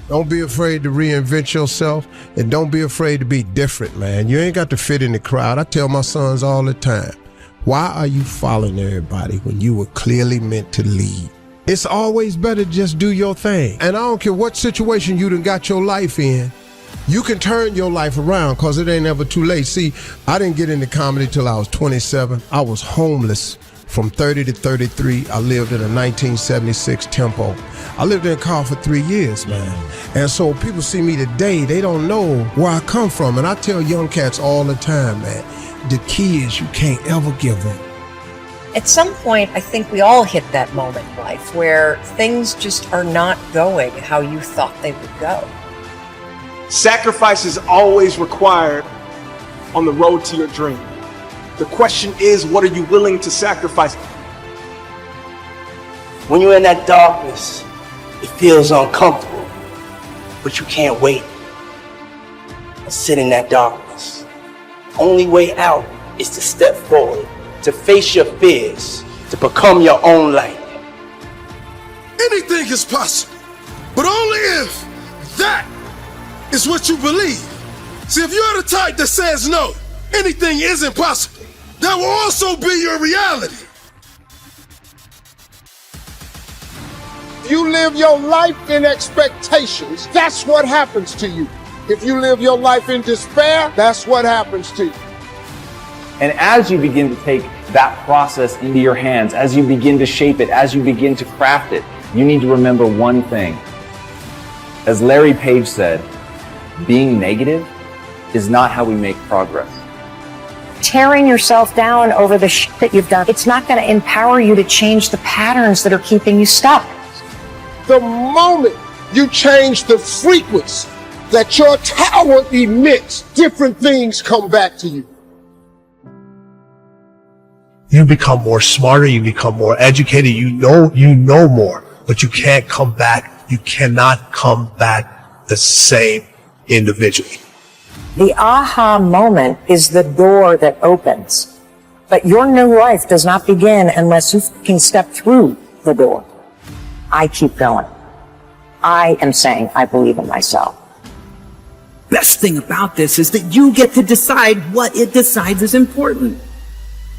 Don't be afraid to reinvent yourself, and don't be afraid to be different, man. You ain't got to fit in the crowd. I tell my sons all the time, why are you following everybody when you were clearly meant to lead? It's always better to just do your thing. And I don't care what situation you done got your life in, you can turn your life around, because it ain't ever too late. See, I didn't get into comedy till I was 27. I was homeless from 30 to 33. I lived in a 1976 Tempo. I lived in a car for 3 years, man. And so people see me today, they don't know where I come from. And I tell young cats all the time, man, the key is you can't ever give up. At some point, I think we all hit that moment in life where things just are not going how you thought they would go. Sacrifice is always required on the road to your dream. The question is, what are you willing to sacrifice? When you're in that darkness, it feels uncomfortable, but you can't wait and sit in that darkness. Only way out is to step forward, to face your fears, to become your own light. Anything is possible, but only if that is what you believe. See, if you're the type that says no, anything isn't possible, that will also be your reality. If you live your life in expectations, that's what happens to you. If you live your life in despair, that's what happens to you. And as you begin to take that process into your hands, as you begin to shape it, as you begin to craft it, you need to remember one thing. As Larry Page said, being negative is not how we make progress. Tearing yourself down over the shit that you've done, it's not going to empower you to change the patterns that are keeping you stuck. The moment you change the frequency that your tower emits, different things come back to you. You become more smarter, you become more educated, you know more, but you can't come back. You cannot come back the same individual. The aha moment is the door that opens. But your new life does not begin unless you can step through the door. I keep going. I am saying I believe in myself. Best thing about this is that you get to decide what it decides is important.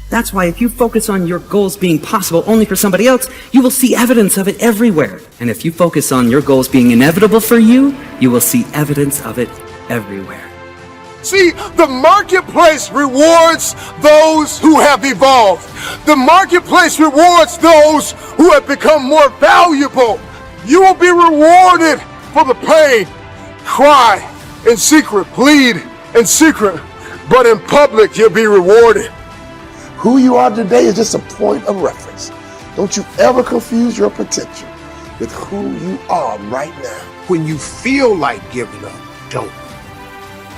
That's why if you focus on your goals being possible only for somebody else, you will see evidence of it everywhere. And if you focus on your goals being inevitable for you, you will see evidence of it everywhere. See, the marketplace rewards those who have evolved. The marketplace rewards those who have become more valuable. You will be rewarded for the pain. Cry in secret, plead in secret, but in public you'll be rewarded. Who you are today is just a point of reference. Don't you ever confuse your potential with who you are right now. When you feel like giving up, don't.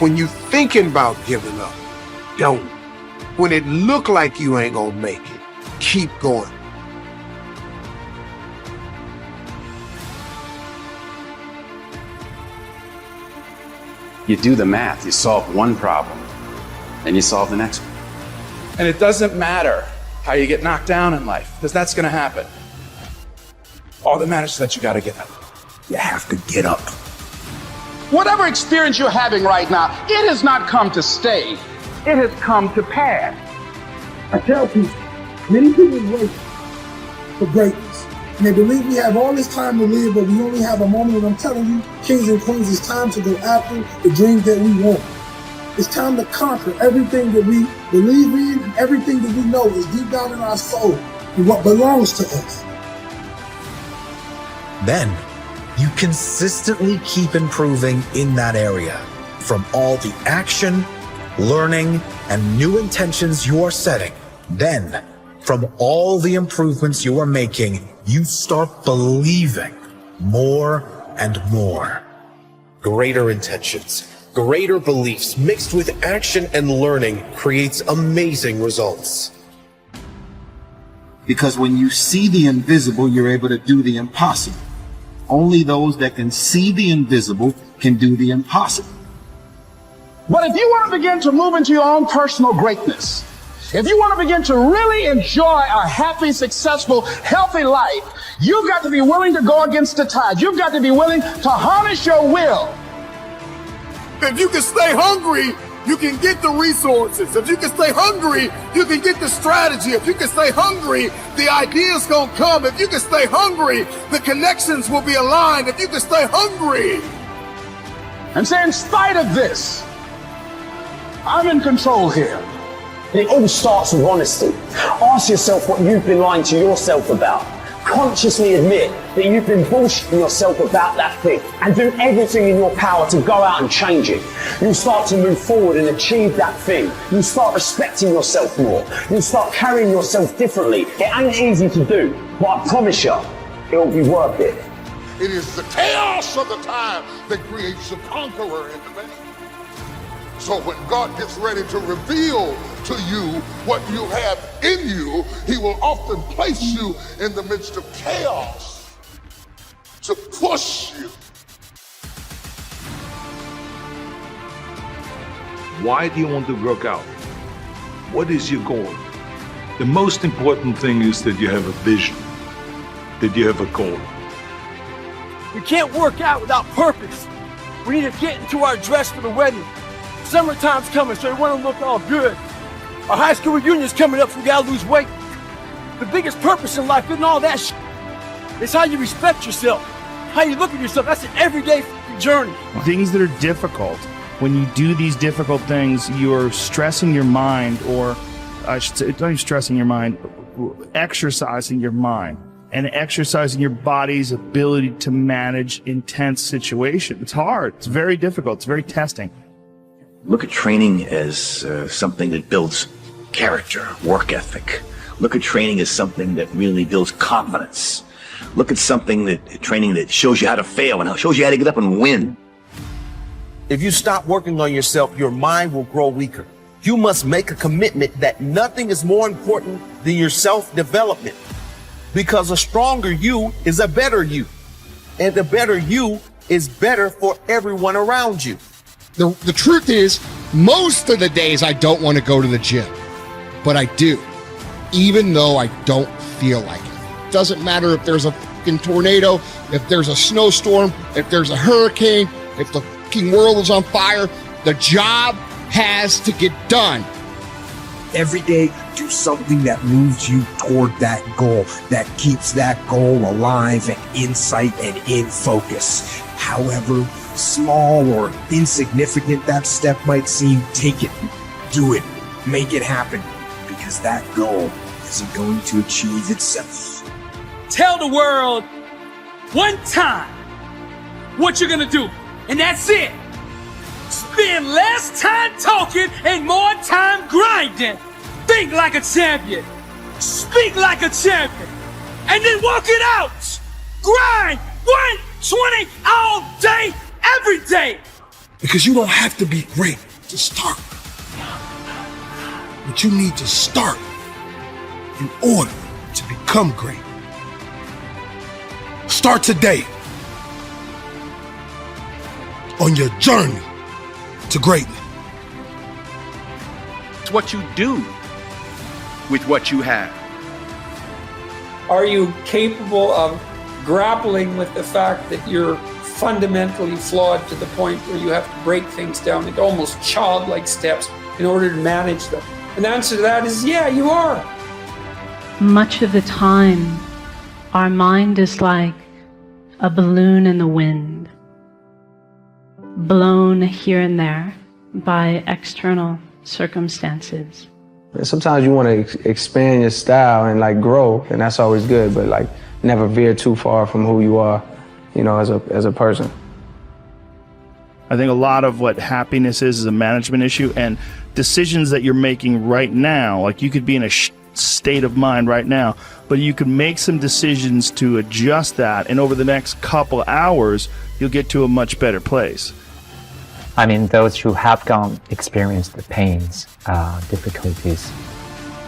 When you thinking about giving up, don't. When it look like you ain't gonna make it, keep going. You do the math, you solve one problem, then you solve the next one. And it doesn't matter how you get knocked down in life, because that's gonna happen. All that matters is that you gotta get up. You have to get up. Whatever experience you're having right now, it has not come to stay. It has come to pass. I tell people, many people wait for greatness. And they believe we have all this time to live, but we only have a moment. And I'm telling you, kings and queens, it's time to go after the dreams that we want. It's time to conquer everything that we believe in and everything that we know is deep down in our soul and what belongs to us. Then you consistently keep improving in that area. From all the action, learning, and new intentions you are setting, then from all the improvements you are making, you start believing more and more. Greater intentions, greater beliefs mixed with action and learning creates amazing results. Because when you see the invisible, you're able to do the impossible. Only those that can see the invisible can do the impossible. But if you want to begin to move into your own personal greatness, If you want to begin to really enjoy a happy, successful, healthy life, you've got to be willing to go against the tide. You've got to be willing to harness your will. If you can stay hungry, you can get the resources. If you can stay hungry, you can get the strategy. If you can stay hungry, the ideas gonna come. If you can stay hungry, the connections will be aligned. If you can stay hungry. And say, in spite of this, I'm in control here. It all starts with honesty. Ask yourself what you've been lying to yourself about. Consciously admit that you've been bullshitting yourself about that thing and do everything in your power to go out and change it. You'll start to move forward and achieve that thing. You'll start respecting yourself more. You'll start carrying yourself differently. It ain't easy to do, but I promise you, it'll be worth it. It is the chaos of the time that creates the conqueror in the man. So when God gets ready to reveal to you what you have in you, he will often place you in the midst of chaos to push you. Why do you want to work out? What is your goal? The most important thing is that you have a vision, that you have a goal. We can't work out without purpose. We need to get into our dress for the wedding. Summertime's coming, so we want to look all good. Our high school reunion's coming up, so we gotta lose weight. The biggest purpose in life isn't all that shit. It's how you respect yourself, how you look at yourself. That's an everyday journey. Things that are difficult. When you do these difficult things, you're stressing your mind, or I should say, not even stressing your mind, exercising your mind and exercising your body's ability to manage intense situations. It's hard. It's very difficult. It's very testing. Look at training as something that builds character, work ethic. Look at training as something that really builds confidence. Look at training that shows you how to fail and shows you how to get up and win. If you stop working on yourself, your mind will grow weaker. You must make a commitment that nothing is more important than your self-development. Because a stronger you is a better you. And the better you is better for everyone around you. The truth is, most of the days I don't want to go to the gym, but I do, even though I don't feel like it. Doesn't matter if there's a fucking tornado, if there's a snowstorm, if there's a hurricane, if the fucking world is on fire, the job has to get done. Every day, do something that moves you toward that goal, that keeps that goal alive and in sight and in focus. However small or insignificant that step might seem, take it, do it, make it happen, because that goal isn't going to achieve itself. Tell the world one time what you're gonna do, and that's it. Spend less time talking and more time grinding. Think like a champion. Speak like a champion. And then walk it out. Grind 120 all day, every day. Because you don't have to be great to start. But you need to start in order to become great. Start today on your journey to greatness. It's what you do with what you have. Are you capable of grappling with the fact that you're fundamentally flawed to the point where you have to break things down into almost childlike steps in order to manage them? And the answer to that is, yeah, you are. Much of the time, our mind is like a balloon in the wind, blown here and there by external circumstances. Sometimes you want to expand your style and like grow, and that's always good, but like never veer too far from who you are, you know, as a person. I think a lot of what happiness is a management issue, and decisions that you're making right now, like you could be in a state of mind right now, but you can make some decisions to adjust that, and over the next couple hours, you'll get to a much better place. I mean, those who have experienced the pains, difficulties,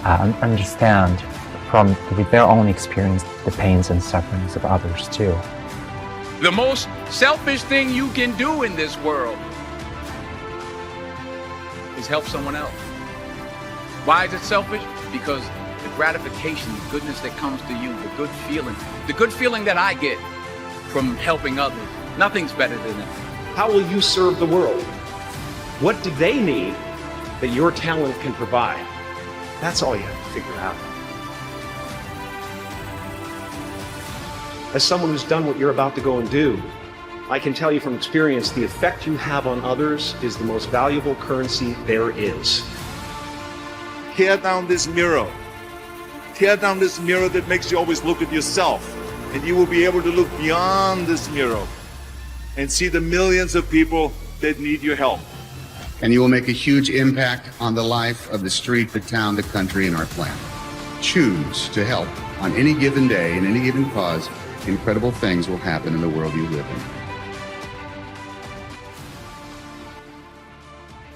understand with their own experience the pains and sufferings of others too. The most selfish thing you can do in this world is help someone else. Why is it selfish? Because the gratification, the goodness that comes to you, the good feeling that I get from helping others, nothing's better than that. How will you serve the world? What do they need that your talent can provide? That's all you have to figure out. As someone who's done what you're about to go and do, I can tell you from experience, the effect you have on others is the most valuable currency there is. Tear down this mirror. Tear down this mirror that makes you always look at yourself. And you will be able to look beyond this mirror and see the millions of people that need your help. And you will make a huge impact on the life of the street, the town, the country, and our planet. Choose to help on any given day, in any given cause. Incredible things will happen in the world you live in.